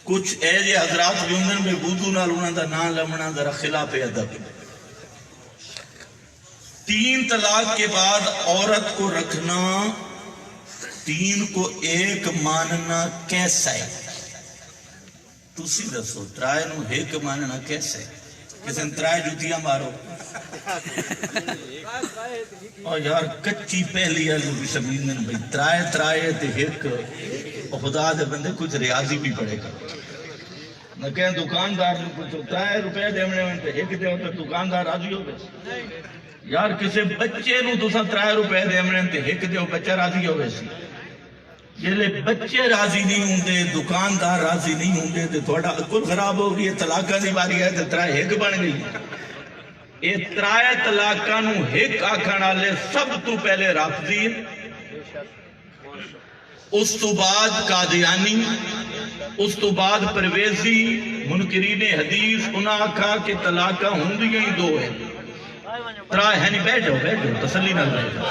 کچھ ایجے حضرات بھی ہوں بے بودو نال انہاں دا نام لمنا ذرا خلاف ادب. 3 طلاق کے بعد عورت کو رکھنا 3 کو 1 ماننا کیسا ہے؟ تسی دسو ترائے نو 1 ماننا کیسا ہے؟ کسی نے ترائے جوتیاں مارو اور یار کچی پہلی ہے بھی سمجھنے بھئی ترائے تے 1 خدا دے بندے کچھ ریاضی بھی پڑے گا. نہ کہیں دکاندار نے کچھ 3 روپے دیمنے میں 1 دے ہوتا دکاندار راضی ہو گئے. یار کسی بچے نو تسا 3 روپے دیمنے تے 1 دے ہو بچہ راضی ہو گئے. جلے بچے راضی نہیں ہوں دے دکاندار راضی نہیں ہوں دے تھوڑا عقل خراب ہو گئی. طلاقہ دی باری ہے تے 3 1 بن گئی. یہ 3 طلاقہ نو 1 آکھن والے سب تو پہلے رافضی، اس تو بعد قادیانی، اس تو بعد پرویزی، منکرین حدیث. انہاں آکھا کہ طلاقہ ہوندیاں ہی 2 ہیں. 3 ہے نہیں. بیٹھ جاؤ تسلی نہ بیٹھ جاؤ.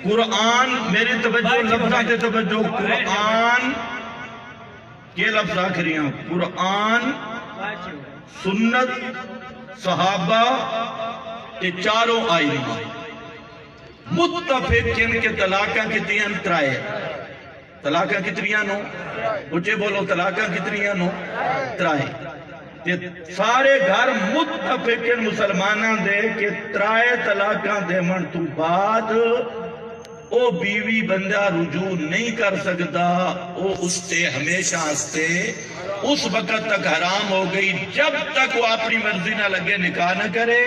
قرآن میری توجہ لفظاں تے توجہ. قرآن یہ لفظ آخری ہیں. قرآن، سنت، صحابہ یہ چاروں آئیمہ متفق ان کے طلاقہ کتنیاں 3. طلاقہ کتنیاں نو؟ اچھے بولو طلاقہ کتنیاں نو؟ 3. سارے گھر متفق مسلمانوں دے کہ 3 طلاقہ دے من تو بعد او بیوی بندہ رجوع نہیں کر سکتا. او اس تے ہمیشہ ہستے اس وقت تک حرام ہو گئی جب تک وہ اپنی مرضی نہ لگے نکاح نہ کرے.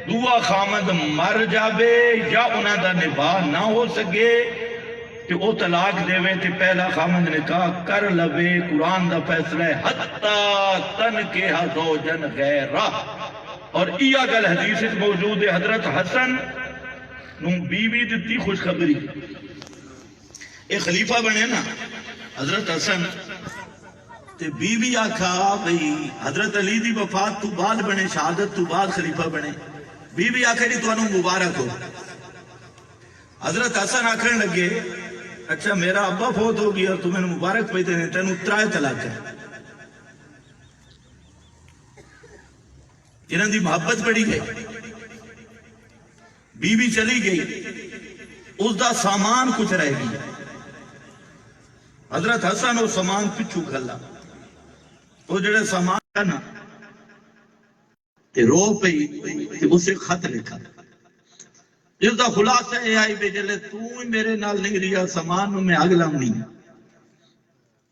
دعا خامد مر جاوے یا انہاں دا نباہ نہ ہو سکے کہ او طلاق دے وے تے پہلا خامد نکاح کر لوے. قرآن دا فیصلہ ہے حتی تنکح زوجن غیرہ. اور یہ گل حدیث موجود ہے. حضرت حسن نو بیوی دیتی خوشخبری. ایک خلیفہ بنے نا حضرت حسن تے بیوی آکھا بھئی حضرت علی دی وفات تو بعد بنے، شہادت تو بعد خلیفہ بنے. بیوی آکھا جی تو انہوں مبارک ہو. حضرت حسن آکھن لگے اچھا میرا ابا فوت ہو گیا اور تمہیں مبارک پہ دینے تینوں 3 طلاق ہے. انہوں دی محبت بڑی گئی. بیوی چلی گئی، اس دا سامان کچھ رہ گئی. حضرت حسن وہ سامان پچھو کھلا. وہ جڑے سامان ہے نا تے رو پئی تے اسے خط لکھا. جس دا خلاصہ ہے آئی بے جلے تو میرے نال نہیں رہا سامان میں اگلا نہیں.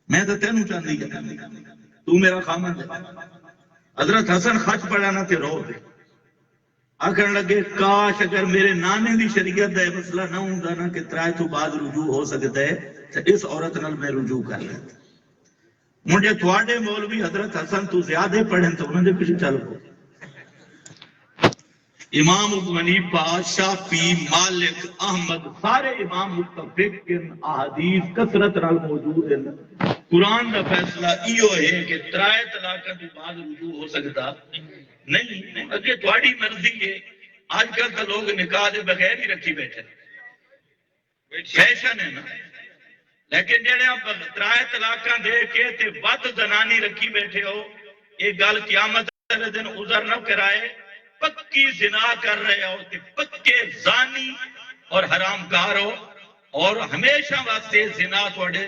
میں تو تینوں چاہتی تو میرا خامن ہے. حضرت حسن خط پڑھانا تے رو پئی. آکھن لگے کاش اگر میرے نانے دی شریعت دا مسئلہ نہ ہوندا نا کہ 3 تو بعد رجوع ہو سکتا ہے تو اس عورت نال میں رجوع کر لیتا. مجھے تھوڑے مولوی حضرت حسن تو زیادہ پڑھیں تو انہوں نے پیچھے چل گو. امام ابو حنیفہ، شافعی، مالک، احمد سارے امام متفق احادیث کثرت نال موجود ہیں. قرآن کا فیصلہ ایو ہے کہ 3 طلاق کے بعد رجوع ہو سکتا نہیں. اگے تھوڑی مرضی ہے. آج کل تو لوگ نکاح دے بغیر ہی رکھی بیٹھے فیشن ہے نا. لیکن جڑے آپ 3 طلاقاں دے کے تے ود زنانی رکھی بیٹھے ہو یہ گل قیامت والے دن عذر نہ کرائے. پکی زنا کر رہے ہو تے پکے زانی اور حرام کار ہو اور ہمیشہ واسطے زنا تھوڑے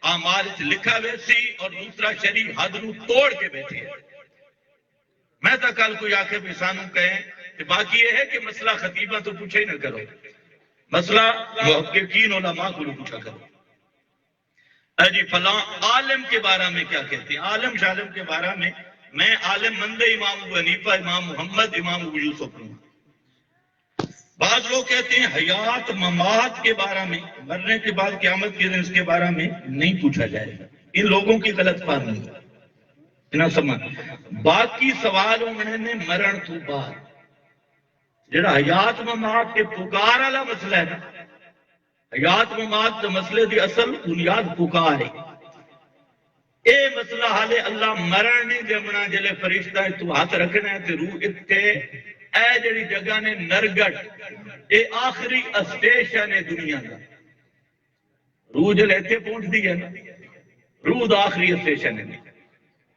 اعمال وچ لکھا ویسی اور دوسرا شرعی حد نو توڑ کے بیٹھے. میں تو کل کوئی آکے بھی سانو کہیں کہ باقی یہ ہے کہ مسئلہ خطیبہ تو پوچھے ہی نہ کرو. مسئلہ محققین علماء کو پوچھا کرو. جی فلاں عالم کے بارے میں کیا کہتے ہیں؟ عالم شالم کے بارے میں میں عالم مند امام ابو حنیفہ، امام محمد، امام ابو یوسف ہوں. بعض لوگ کہتے ہیں حیات ممات کے بارے میں مرنے کے بعد قیامت کے دن اس کے بارے میں نہیں پوچھا جائے گا. ان لوگوں کی غلط فہمی ہے. نہ سمجھ. باقی سوال انہوں نے مرن تو بعد جڑا حیات ممات کے پکار والا مسئلہ ہے نا. حیات ممات کے مسئلے دی اصل بنیاد پکار ہے. اے مسئلہ حالے اللہ مرن نہیں دیمنا. جلے فرشتہ تو ہاتھ رکھنا ہے تے روح اتھے اے جڑی جگہ نے نرگٹ اے آخری اسٹیشن ہے دنیا کا. روح جلے اتھے پہنچ دی ہے نا. روح دا آخری اسٹیشن ہے،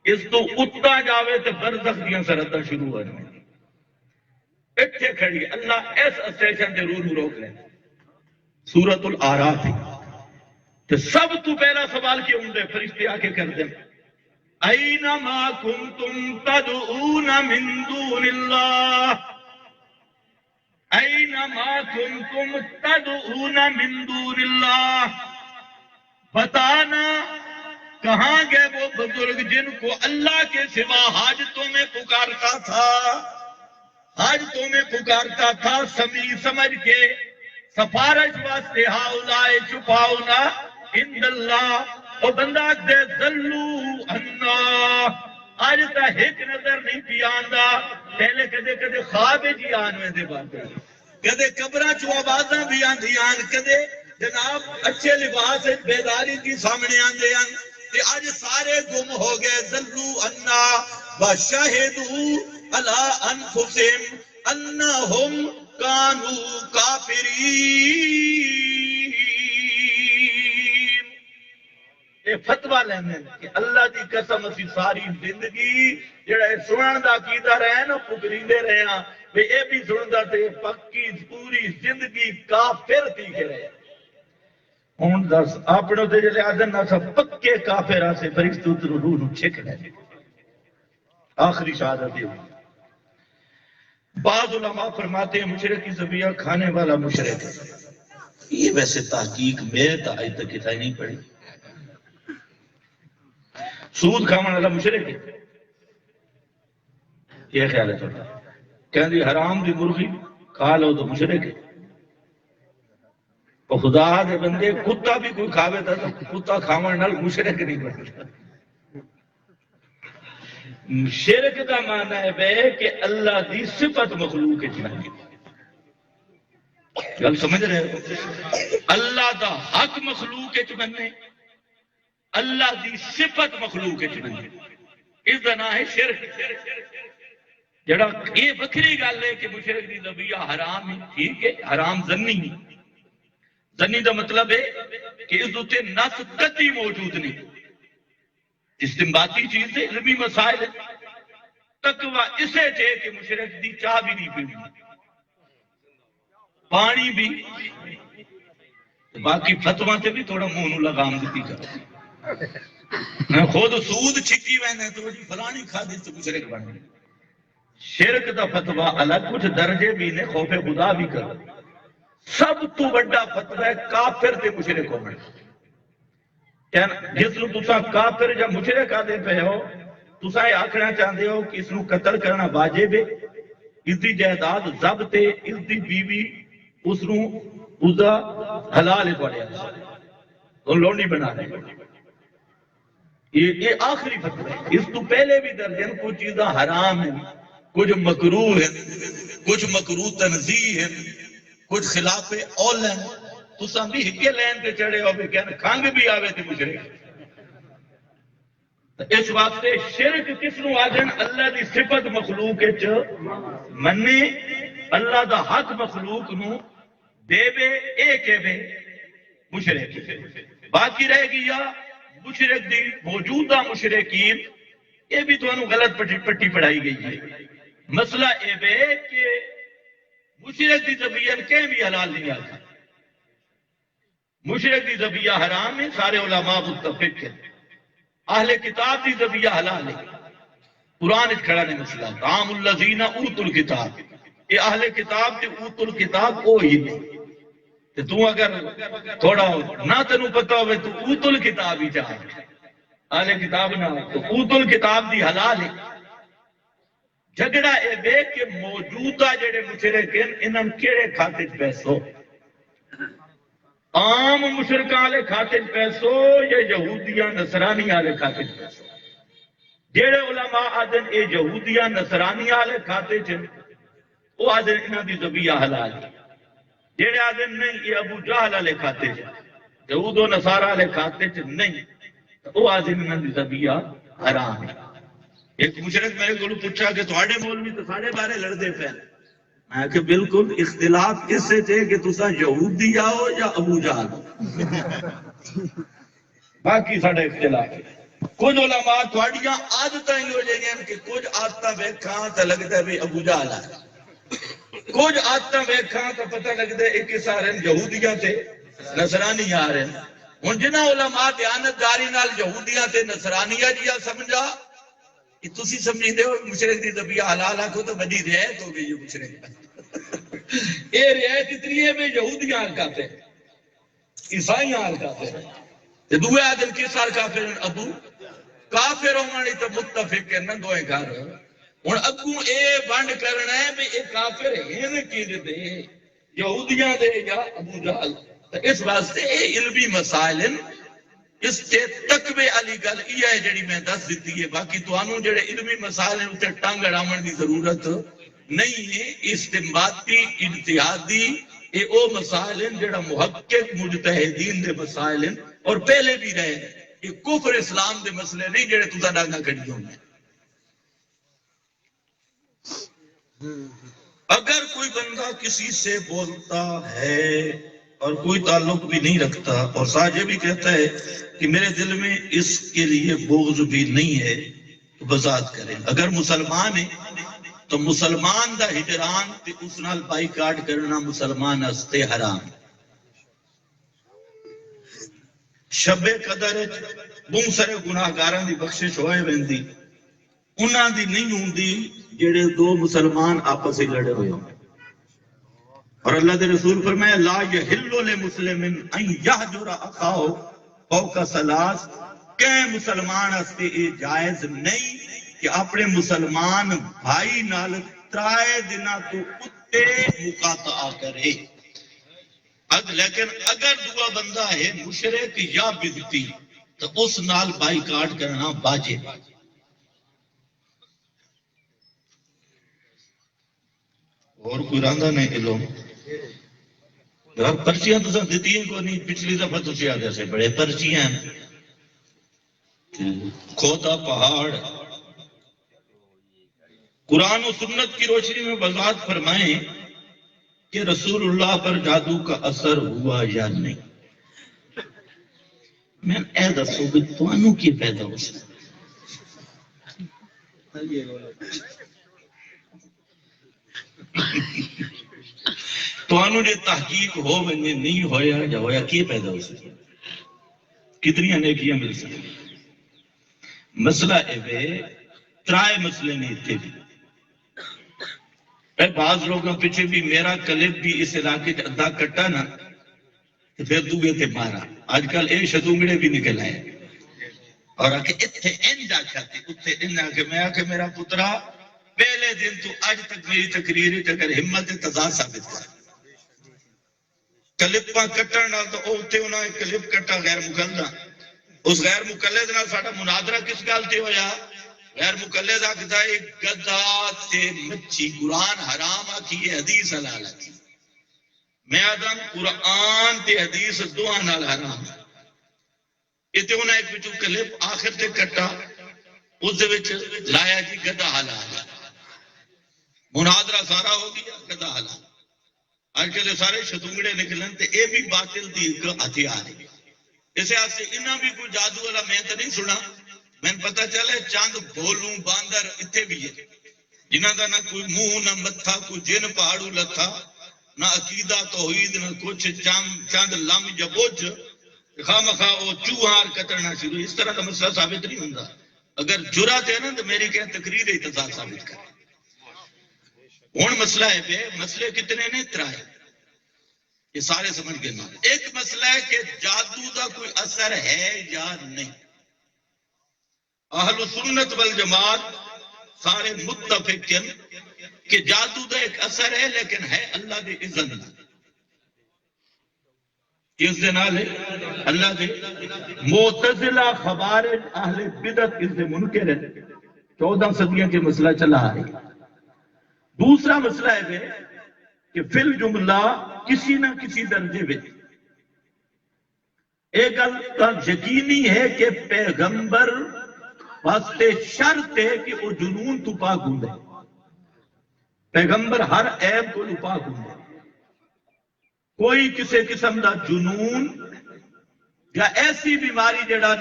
اس تو اتنا جاوے تو برزخ دیاں سرحداں شروع ہو جائیں، اتھے کھڑی اللہ اس اسٹیشن تے روح روک لیں۔ سورۃ الاعراف تو سب تو پہلا سوال کیوں ہوں دے فرشتے آ کے کر دیں اینما کنتم تدعون من دون اللہ، اینما کنتم تدعون من دون اللہ، بتانا کہاں گئے وہ بزرگ جن کو اللہ کے سوا حاجتوں میں پکارتا تھا، حاجتوں میں پکارتا تھا سمیع سمجھ کے، سفارش واسطے ہاؤلائے شفاؤنا عند اللہ، اور بندہ دے ذلو انا آج تا ایک نظر نہیں پی آندا، پہلے کدے کدے خواب جی آنوے دے باتے، کدے قبرہ چو آوازاں بھی آندھی آن، کدے جناب اچھے لباس بیداری کی سامنے آندے آن، کہ آج سارے گم ہو گئے۔ ذلو انا وشہدو علی انفسہم انہم کانو کافرین۔ یہ فتوہ لینے کہ اللہ دی قسم اسی ساری زندگی جڑا سنن دا عقیدہ رہے نا پکریندے رہے ہیں کہ اے بھی سندا تے پکی پوری زندگی کافر تھی کے رہے۔ ہن دس اپنے تے جڑے آدن نہ سب پکے کافر سے فرشتوں تے روح نو چھک لے۔ آخری شہادت ہے۔ بعض علماء فرماتے ہیں مشرک کی ذبیحہ کھانے والا مشرک ہے۔ یہ ویسے تحقیق میں تا آج تک کتائی نہیں پڑی۔ سود کھانے والا مشرک ہے، یہ خیال ہے چھوٹا، کہنے دی حرام دی مرغی کھا لو تو مشرک ہے۔ اور خدا دے بندے کتا بھی کوئی کھاوے تھا تو کتا کھاون نال مشرک نہیں بنتا۔ شرک کا معنی ہے کہ اللہ دی صفت مخلوق ہے چنانگی، گل سمجھ رہے ہو؟ اللہ دا حق مخلوق ہے چنانگی، اللہ دی صفت مخلوق ہے چنانگی، اس دا نام ہے شرک۔ جڑا یہ بکری گل ہے کہ مشرک دی ذبیحہ حرام ہے، ٹھیک ہے، حرام زنی ہے۔ زنی دا مطلب ہے کہ اس دوتے نس قطعی موجود نہیں، استنباطی چیز ہے، علمی مسائل ہے۔ تقوی اسے چھے کہ مشرک دی چاہ بھی نہیں پینی، پانی بھی، باقی فتوہ سے بھی تھوڑا منہ لگام دیتی جاتا، خود سود چھکی وینے تو جی فلانی کھا دی تو مشرک بن گئی۔ شرک دا فتوہ الگ، کچھ درجے بھی نے، خوف خدا بھی کر، سب تو بڑا فتوہ ہے کافر تے مشرک ہونا۔ جس نو تسا کافر یا مشرک آدھے پہ ہو، تسا یہ آکھنا چاہتے ہو کہ اس نو قتل کرنا واجب ہے، اس دی جائیداد ضبط ہے، اس دی بیوی اس نو اسدا حلال ہے پڑے اور لونڈی بنا رہے۔ یہ آخری فتوہ ہے۔ اس تو پہلے بھی درجن کچھ چیزاں حرام ہیں، کچھ مکروہ ہیں، کچھ مکروہ تنزیہ ہیں، کچھ خلاف اول ہیں، تو سامنے ہکے لین تے چڑھے ہو بھی کہنا کھانگ بھی آوے تھے مشرک۔ اس واسطے شرک کس نو آجن اللہ دی صفت مخلوق منی، اللہ دا حق مخلوق نو دے بے ایک بے مشرک۔ باقی رہ گیا مشرک دی موجودہ مشرکین، یہ بھی تو انہوں غلط پٹی پڑھائی گئی ہے۔ مسئلہ اے بے کہ مشرک دی ذبیحہ کہیں بھی حلال نہیں آتا، مشرک دی ذبیحہ حرام ہے، سارے علماء متفق ہیں۔ اہل کتاب دی ذبیحہ حلال ہے، قرآن کھڑا نے مسئلہ طعام الذین اوتوا الکتاب، یہ اہل کتاب تے اوتوا الکتاب او ہی نہیں۔ تو اگر تھوڑا نہ تنو پتہ ہوئے تو اوتوا الکتاب ہی چاہے، اہل کتاب نہ تو اوتوا الکتاب دی حلال ہے۔ جھگڑا اے بے کہ موجودہ جڑے مشرکین انہاں کیڑے کھاتے پیسو، عام مشرکاں والے کھاتے پیسو یا یہودیاں نصرانی والے کھاتے پیسو؟ جڑے علماء آدن اے یہودیاں نصرانی والے کھاتے چ وہ آدن انہاں دی ذبیحہ حلال ہے، جڑے آدن نہیں یہ ابو جہل والے کھاتے چ، یہود و نصارا والے کھاتے چ نہیں، وہ آدن انہاں دی ذبیحہ حرام ہے۔ ایک مشرک میرے کو پوچھا کہ تھوڑے مولوی تو سارے بارے لڑتے پے، میں کہ بالکل اختلاف اس سے تھے کہ تسا یہودی آؤ یا ابو جہل، باقی ساڈا اختلاف ہے. کچھ علماء تھوڑیاں عادتاں ہی ہو جائیں کہ کچھ عادتاں ویکھاں تے لگدا ہے بھی ابو جہل ہے، کچھ عادتاں ویکھاں تے پتہ لگدا ہے کہ سارے یہودیاں تے نصرانی آ رہے ہیں. ہن جنہاں علماء دیانتداری نال یہودیاں تے نصرانیہ جیا سمجھا کہ تسی سمجھدے ہو مشرک دی ذبیحہ حلال آکھو تو بڑی رعایت ہو گئی ہے مشرک. اے رعایت اتنی ہے میں یہودیاں حال کہتے ہیں، عیسائی حال کہتے ہیں. تے دوے آدم کس حال کافر ہیں؟ ابو کافر ہونے تو متفق ہے نہ دوئے گھر. ہن اگوں اے بند کرنا ہے بھی اے کافر ہیں کی دے یہودیاں دے یا ابو جہل. اس واسطے اے علمی مسائل اس تے تقوی علی گل یہ ہے جڑی میں دس دیتی ہے. باقی تانوں جڑے علمی مسائل ہیں تے ٹنگ اڑاون دی ضرورت نہیں ہے. استنباطی اجتہادی اے او مسائل ہیں جڑا محقق مجتہدین دے مسائل ہیں اور پہلے بھی رہے. یہ کفر اسلام دے مسئلے نہیں جڑے تساں ڈانگا کھڑی ہوں. اگر کوئی بندہ کسی سے بولتا ہے اور کوئی تعلق بھی نہیں رکھتا اور ساتھ یہ بھی کہتا ہے کہ میرے دل میں اس کے لیے بغض بھی نہیں ہے تو وضاحت کریں. اگر مسلمان ہے تو مسلمان دا ہجران تے اس نال بائیکاٹ کرنا مسلمان ہستے حرام. شب قدر بہت سارے گناہگاراں دی بخشش ہوئے ویندی انہاں دی نہیں ہوندی جڑے دو مسلمان آپس وچ لڑے ہوئے ہوں. اور اللہ دے رسول فرمایا لا یحل لمسلم ان یہجر اخاہ فوق ثلاث. کہ مسلمان واسطے یہ جائز نہیں کہ اپنے مسلمان بھائی نال 3 دنوں تو اتے مقاطعہ کرے. لیکن اگر دعا بندہ ہے مشرک یا بدعتی تو اس نال بائیکاٹ کرنا واجب. اور کوئی رہندا نہیں علم پرچیاں تو دیتی ہیں کو نہیں. پچھلی دفعہ تو آدھے سے بڑے پرچیاں کھوتا پہاڑ. قرآن و سنت کی روشنی میں وضاحت فرمائیں کہ رسول اللہ پر جادو کا اثر ہوا یا نہیں. میں اے دسو کہ تانوں کی پیدا ہو سکتا تانوں جو تحقیق ہو میں نہیں ہویا یا ہویا کی پیدا ہو سکتا کتنی نیکیاں مل سکتی. مسئلہ اے 3 مسئلے نہیں تھے بھی. بعض لوگوں پیچھے بھی میرا کلپ بھی اس علاقے ادا کٹا نا پھر دوگے تھے 12. آج کل اے شدونگڑے بھی نکل آئے اور آکے اتھے انج آکھا تھی اتھے ان آکے میں آکے میرا پترا پہلے دن تو آج تک میری تقریر اگر ہمت تضاد ثابت کر کلپاں کٹن نال تو اتھے انہاں نے کلپ کٹا غیر مقلدہ. اس غیر مقلد نال ساڈا مناظرہ کس گل تے ہویا؟ غیر مقلد آکھدا ہے گدھا تے مچھی قرآن حرام آکھی ہے حدیث حلال آکھی. میں آدم قرآن تے حدیث دعا نال حرام. اتنے انہیں ایک بچوں کلپ آخر تے کٹا اس دے وچ لایا جی گدھا حلال. مناظرہ سارا ہو گیا گدھا حلال. آج کل سارے شتونگڑے نکلن تے اے بھی باطل دی ایک ہتھیار ہے. اسے آسے انہاں بھی کوئی جادو والا میں تو نہیں سنا. میں پتہ چلے چاند بھولوں باندر اتھے بھی ہے جنہاں دا نہ کوئی منہ نہ متھا کوئی جن پہاڑو لتھا نہ عقیدہ توحید نہ کچھ چاند لم یا بوجھ خواہ مخواہ وہ چوہار کترنا شروع. اس طرح کا مسئلہ ثابت نہیں ہوتا. اگر جرات ہے نا تو میری کیا تقریر اتضاد ثابت کرے. ہوں مسئلہ ہے بے مسئلے کتنے نے 3 یہ سارے سمجھ گئے. ایک مسئلہ ہے کہ جادو کا کوئی اثر ہے یا نہیں. اہل سنت والجماعت سارے متفق ہیں کہ جادو کا ایک اثر ہے لیکن ہے اللہ کے اذن. کس دن ہے اللہ کے. معتزلہ خوارج اہل بدعت اس سے منکر ہے. 14 صدیاں کے مسئلہ چلا ہے. دوسرا مسئلہ ہے کہ فی الجملہ کسی نہ کسی درجے میں ایک گل یقینی ہے کہ پیغمبر واسطے شرط ہے کہ وہ جنون تو پاک ہوں. پیغمبر ہر عیب کو پاک ہوں. کوئی کسی قسم دا جنون یا ایسی بیماری جڑا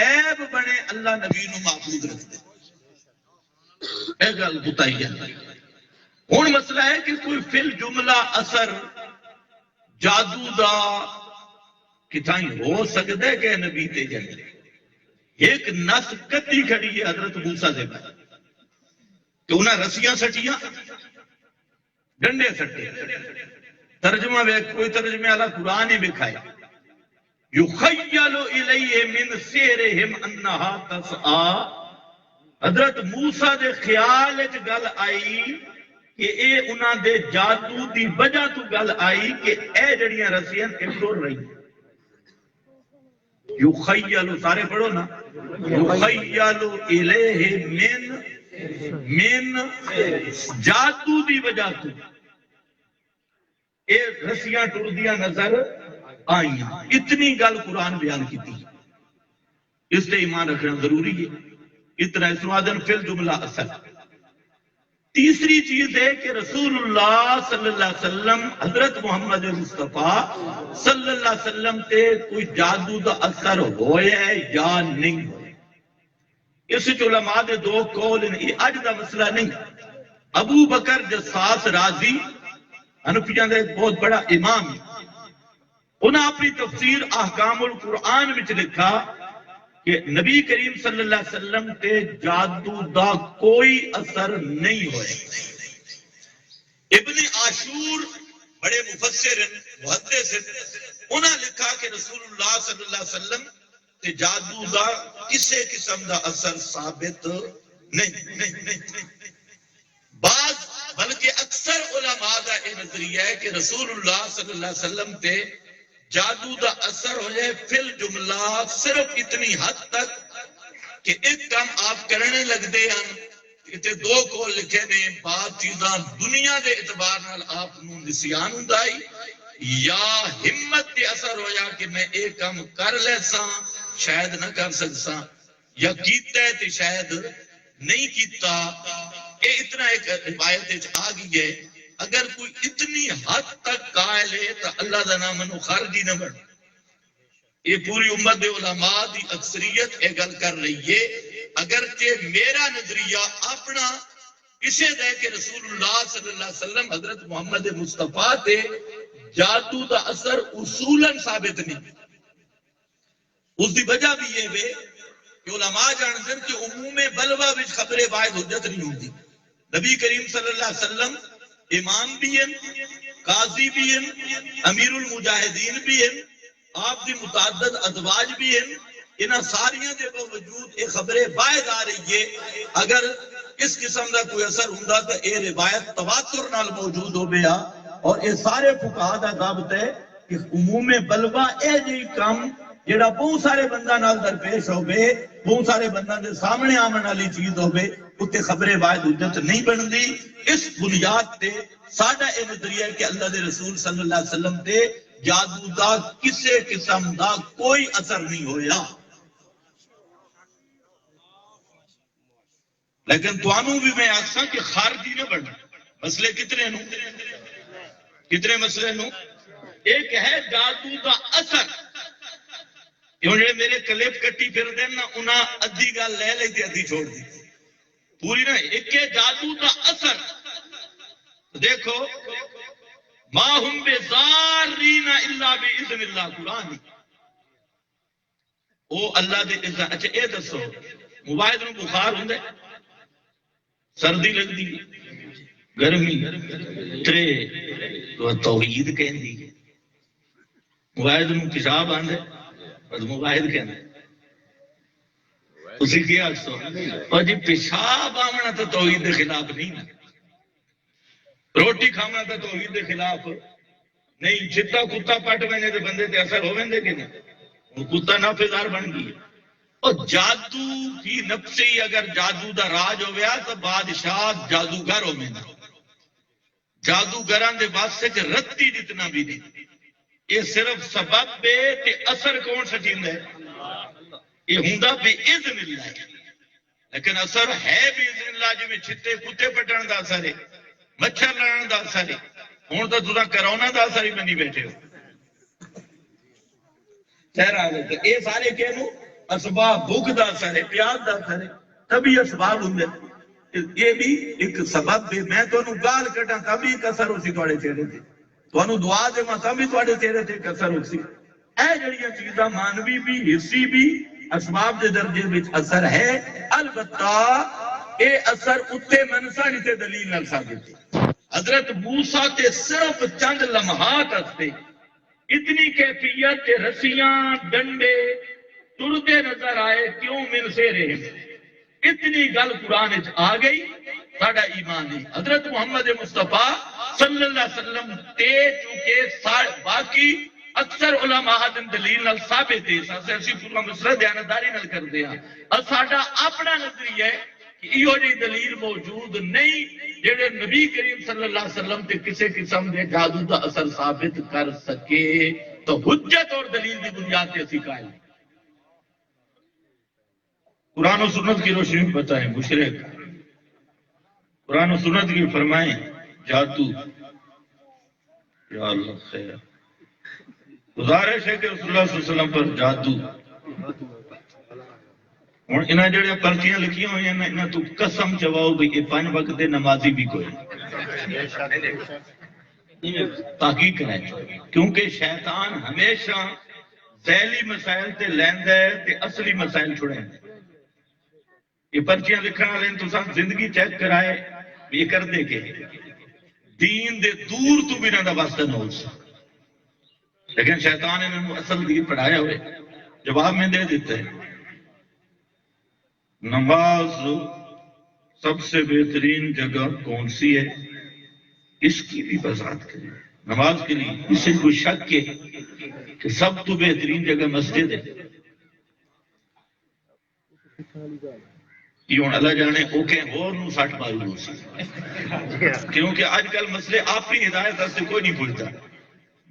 عیب بنے اللہ نبی نو محفوظ رکھ دے. اے گل بتائی جاتی. ہن مسئلہ ہے کہ کوئی فل جملہ اثر جادو دا کتائیں ہو سکتا ہے کہ نبی تے جائے. ایک نس کتی کھڑی ہے حضرت موسیٰ سے پہلے کہ انہاں رسیاں سٹیاں ڈنڈے سٹے. ترجمہ کوئی ترجمے والا قرآن ہی بکھائے یخیل الیہ من سحرہم انہا تسعی. حضرت موسیٰ دے خیال وچ گل آئی کہ اے انہاں دے جادو دی وجہ تو گل آئی کہ اے جڑیاں رسیاں ٹر رہی. یخیل سارے پڑھو نا یخیل الیہ من جادو دی وجہ تو اے رسیاں ٹردیاں نظر آئیاں. اتنی گل قرآن بیان کی تھی. اس سے ایمان رکھنا ضروری ہے. اتنا اسنادن فی الجملہ اثر. تیسری چیز ہے کہ رسول اللہ صلی اللہ علیہ وسلم حضرت محمد مصطفیٰ صلی اللہ علیہ وسلم تے کوئی جادو دا اثر ہویا ہے یا نہیں ہویا. اس علماء دے دو قول ہیں. یہ اج دا مسئلہ نہیں. ابو بکر جساس رازی حنفیاں دے بہت بڑا امام ہے. انہاں اپنی تفسیر احکام القرآن وچ لکھا کہ نبی کریم صلی اللہ علیہ وسلم تے جادو دا کوئی اثر نہیں ہوئے. ابن عاشور بڑے مفسر محدث انہاں لکھا کہ رسول اللہ صلی اللہ علیہ وسلم تے جادو دا کسے قسم دا اثر ثابت نہیں. بعض بلکہ اکثر علماء دا یہ نظریہ ہے کہ رسول اللہ صلی اللہ علیہ وسلم تے جادو دا اثر ہو جائے فل جملہ صرف اتنی حد تک کہ ایک کام آپ کرنے لگ دے ہیں کہ دو کو لکھے نے بعض چیزاں دنیا دے اعتبار نال آپ نو نسیان ہندائی یا ہمت دے اثر ہو جا کہ میں ایک کام کر لے سا شاید نہ کر سکسا یا کیتا ہے تے شاید نہیں کیتا. اے اتنا ایک روایت آ گئی ہے. اگر کوئی اتنی حد تک قائل ہے تو اللہ دا نام منو خارجی نہ بن. یہ پوری امت علماء دی اکثریت یہ گل کر رہی ہے. اگرچہ میرا نظریہ اپنا اسے دے کہ رسول اللہ صلی اللہ علیہ وسلم حضرت محمد مصطفیٰ تے جادو دا اثر اصولاً ثابت نہیں. اس دی وجہ بھی یہ ہے کہ علماء جانتے ہیں کہ عموم بلوہ وچ خبر واحد حجت نہیں ہوتی. نبی کریم صلی اللہ علیہ وسلم امام بھی ہیں، قاضی بھی ہیں، امیر المجاہدین بھی ہیں، آپ دی متعدد ازواج بھی ہیں. انہاں ساریاں دے باوجود یہ خبریں باہر آ رہی ہے. اگر اس قسم کا کوئی اثر ہوندا تو یہ روایت تواتر نال موجود ہو گیا. اور یہ سارے فقہاء دا ضابط ہے کہ عموم بلوا اے جی کام جڑا بہت سارے بندہ نال درپیش ہوے، بہت سارے بندہ دے سامنے آمن والی چیز ہوے، اتنے خبر واحد حجت نہیں بنتی. اس بنیاد تے ساڈا یہ نظریہ ہے کہ اللہ دے رسول صلی اللہ علیہ وسلم تے جادو دا کسے قسم دا کوئی اثر نہیں ہویا. لیکن توانوں بھی میں آخساں کہ خارجی نہ بننا. مسئلے کتنے مسئلے نو. ایک ہے جادو دا اثر. جڑے میرے کلپ کٹی پھر دین نا انہاں ادھی گل لے لی تے ادھی چھوڑ دی پوری نہ. ایک ہے جادو دا اثر. دیکھو ما ہم بزارین الا باذن اللہ قرآن او اللہ دے اذن. اچھا اے دسو موبائل نو بخار ہوندا ہے، سردی لگدی، گرمی تے تو توحید کہندی، موبائل نو پیشاب آندا ہے بس موبائل کہندا اسی کیا سو. اور جی پیشاب آمنا تو توحید دے خلاف نہیں نا. روٹی کھانا تو توحید دے خلاف نہیں. چتا کتا پٹ وینے تے بندے تے اثر ہوویں کہ نہیں. وہ کتا نافذار بن گئی. اور جادو کی نفسی اگر جادو دا راج ہو گیا تو بادشاہ جادوگر ہو گیا. جادوگراں دے واسطے کہ رتی جتنا بھی نہیں. یہ صرف سبب بے تے اثر کون سٹیندا ہے. یہ ہوندا بے اذن اللہ ہے لیکن اثر ہے بے اذن اللہ. جی میں چھتے کتے پٹن دا اثر ہے، مچھر لڑن دا اثر ہے. ہوں تو تساں کرونا دا اثر ہی بنی بیٹھے ہو. سیر آ گئے یہ سارے کہ اسباب بھوک دا اثر ہے پیاس دا اثر ہے تبھی اسباب ہوں یہ بھی ایک سبب ہے میں تمہیں گال کٹا تبھی ایک اثر ہو سی تھوڑے چہرے سے تمہیں دعا دے تبھی تھوڑے چہرے سے ایک اثر ہو سی اے جڑیاں چیزاں مانوی بھی حصی بھی اسباب دے درجے وچ اثر ہے البتہ اے اثر اتنے منسا نہیں تے دلیل نال ثابت ہے حضرت موسیٰ تے صرف چند لمحات ہستے اتنی کیفیت تے رسیاں ڈنڈے ٹردے نظر آئے کیوں من سے رہے اتنی گل قرآن آ گئی ساڈا ایمان نہیں حضرت محمد مصطفیٰ صلی اللہ علیہ وسلم تے چونکہ باقی اکثر علماء دن دلیل نال ثابت ہے اسی پورا مسئلہ دیانتداری نال کردے ہیں ساڈا اپنا نظریہ ہے کہ یہ جی دلیل موجود نہیں جڑے نبی کریم صلی اللہ علیہ وسلم تے کسی قسم دے جادو دا اثر ثابت کر سکے تو حجت اور دلیل دی بنیاد تے اسی قائل ہیں قرآن و سنت کی روشنی میں بتائیں مشرک قرآن و سنت کی فرمائیں جادو یا اللہ خیر گزارش ہے کہ رسول اللہ صلی اللہ علیہ وسلم پر جادو ہوں انہیں جڑے پرچیاں لکھیاں ہوئی ہیں انہیں تو قسم چواؤ بھی یہ 5 وقت دے نمازی بھی کوئی تحقیق کریں کیونکہ شیطان ہمیشہ ذیلی مسائل تے لیندہ ہے تے اصلی مسائل چھوڑیں یہ پرچیاں لکھنا لیں تو ساتھ زندگی چیک کرائے یہ کر دے کے دین دے دور تو بھی نہ دا واسطہ نہ ہو سکتا لیکن شیطان انہوں نے اصل دین پڑھایا ہوئے جواب میں دے دیتے ہیں نماز سب سے بہترین جگہ کون سی ہے اس کی بھی وضاحت کریں نماز کے لیے اس سے کوئی شک ہے کہ سب تو بہترین جگہ مسجد ہے یہ اللہ جانے اوکے اور نو 60 معلوم ہو سکتا کیونکہ آج کل مسئلے آپ ہی ہدایت سے کوئی نہیں پوچھتا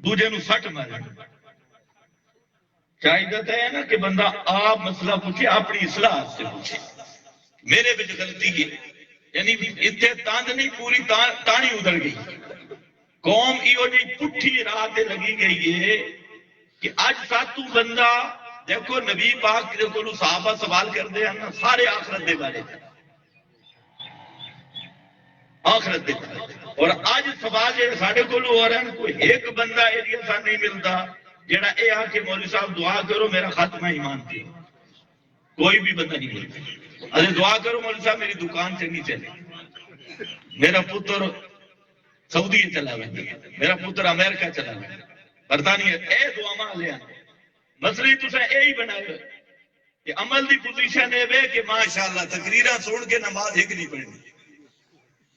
دوجے نو 60 مارے چاہیے ہے نا کہ بندہ آپ مسئلہ پوچھے اپنی اصلاح سے پوچھے میرے بچ غلطی ہے یعنی اتنے تاند نہیں پوری تانی ادھر گئی قوم ایو جی پٹھی راہ تے لگی گئی ہے کہ اج ساتو بندہ دیکھو نبی پاک کو صحابہ سوال کر دے ہیں سارے آخرت دے بارے آخرت دے بارے اور آج سوال جو ساڑھے کو ہو رہا ہے کوئی ایک بندہ ایریا سا نہیں ملتا جڑا اے آ کے مولوی صاحب دعا کرو میرا خاتمہ ایمان کی کوئی بھی بندہ نہیں ملتا ارے دعا کرو مولوی صاحب میری دکان چنگی چلے میرا پتر سعودی چلا گیا میرا پتر امریکہ چلا گیا برطانیہ اے دعا ماں لیا مسئلے تسا اے ہی بنائے کہ عمل دی پوزیشن ہے کہ ماشاءاللہ تقریرہ سن کے نماز ایک نہیں پڑھنی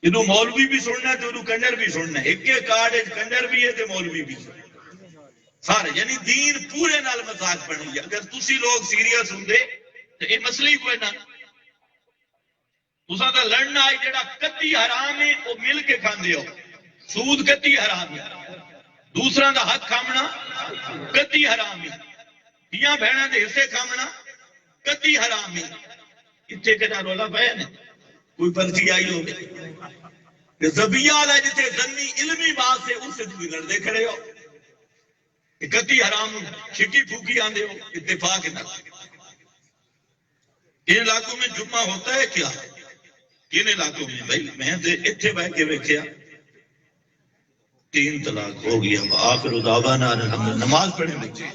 ادو مولوی بھی سننا تو ادو کنجر بھی سننا ایک کے کارڈ کنجر بھی ہے تو مولوی بھی سننا سارے یعنی دین پورے نال مذاق بنی ہے اگر تسی لوگ سیریس ہوں دے تو یہ مسئلہ ہی کوئی نہ تسا دا لڑنا ہے جڑا کتی حرام ہے وہ مل کے کھاندے ہو سود کتی حرام ہے دوسرا دا حق کھامنا کتی حرام ہے دیاں بہناں دے حصے کھامنا کتی حرام ہے اتنے کہنا رولا پایا نے کوئی پرچی آئی ہوگی زبیہ والا جتے زنی علمی بات سے اس سے تو بگڑ دے کھڑے ہو کتی حرام چھٹی پھوکی آندے ہو اتفاق نہ ان علاقوں میں جمعہ ہوتا ہے کیا کن علاقوں میں بھائی میں اتنے بہ کے ویکھیا 3 طلاق ہو گیا آخر دعوانا نماز پڑھنے بچے